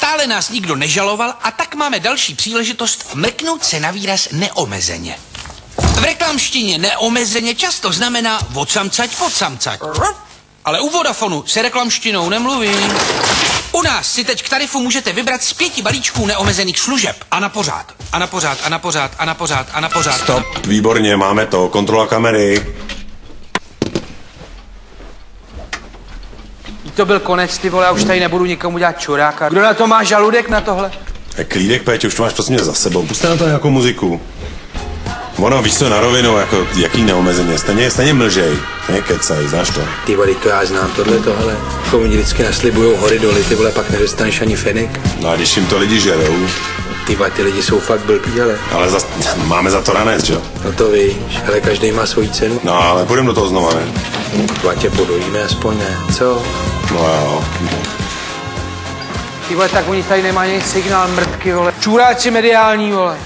Stále nás nikdo nežaloval a tak máme další příležitost mrknout se na výraz neomezeně. V reklamštině neomezeně často znamená odsamcať podsamcať. Ale u Vodafonu se reklamštinou nemluví. U nás si teď k tarifu můžete vybrat z 5 balíčků neomezených služeb. A na pořád. A na pořád, a na pořád, a na pořád, a na pořád. Stop, výborně, máme to. Kontrola kamery. To byl konec, ty vole, já už tady nebudu nikomu dělat čuráka. Kdo na to má žaludek na tohle? Klídek, Péťo, už to máš prosím za sebou. Puste na to nějakou muziku. Ono, víš co, na rovinu, jako jaký neomezeně, stejně mlžej, nekecej, znáš to. Ty vole, to já znám tohle. Jako oni vždycky naslibujou hory doly, ty vole, pak nedostaneš ani fenek. No a když jim to lidi žerou. Ty vole, ty lidi jsou fakt blbí, ale. Ale máme za to ranec, že jo? No to víš, ale každý má svoji cenu. No ale půjdeme do toho znova, ne? Tě podojíme aspoň, ne? Co? No jo. Ty vole, tak oni tady nemají signál mrtky, vole. Čuráci mediální, vole.